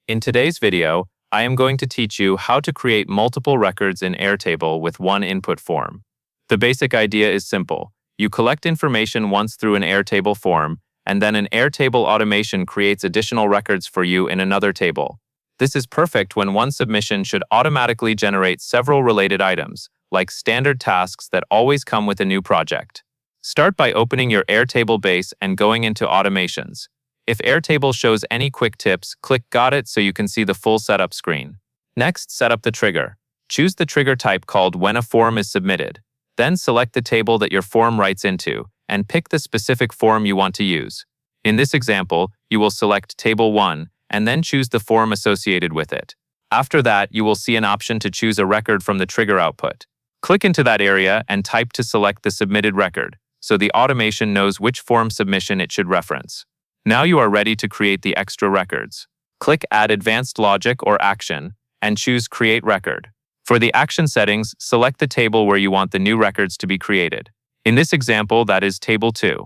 In today's video, I am going to teach you how to create multiple records in Airtable with one input form. The basic idea is simple. You collect information once through an Airtable form, and then an Airtable automation creates additional records for you in another table. This is perfect when one submission should automatically generate several related items, like standard tasks that always come with a new project. Start by opening your Airtable base and going into Automations. If Airtable shows any quick tips, click Got It so you can see the full setup screen. Next, set up the trigger. Choose the trigger type called When a Form is Submitted. Then select the table that your form writes into, and pick the specific form you want to use. In this example, you will select Table 1, and then choose the form associated with it. After that, you will see an option to choose a record from the trigger output. Click into that area and type to select the submitted record, so the automation knows which form submission it should reference. Now you are ready to create the extra records. Click Add Advanced Logic or Action, and choose Create Record. For the action settings, select the table where you want the new records to be created. In this example, that is Table 2.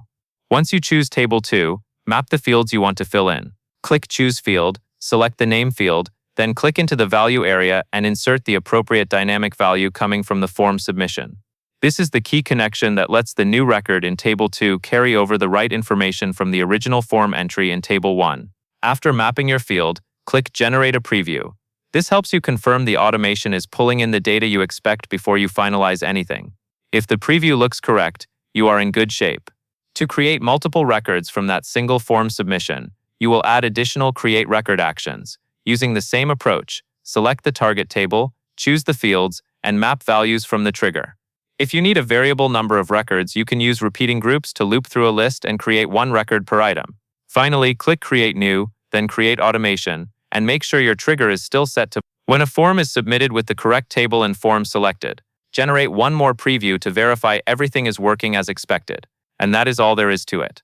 Once you choose Table 2, map the fields you want to fill in. Click Choose Field, select the name field, then click into the value area and insert the appropriate dynamic value coming from the form submission. This is the key connection that lets the new record in Table 2 carry over the right information from the original form entry in Table 1. After mapping your field, click Generate a Preview. This helps you confirm the automation is pulling in the data you expect before you finalize anything. If the preview looks correct, you are in good shape. To create multiple records from that single form submission, you will add additional Create Record actions. Using the same approach, select the target table, choose the fields, and map values from the trigger. If you need a variable number of records, you can use repeating groups to loop through a list and create one record per item. Finally, click Create New, then Create Automation, and make sure your trigger is still set to when a form is submitted with the correct table and form selected. Generate one more preview to verify everything is working as expected. And that is all there is to it.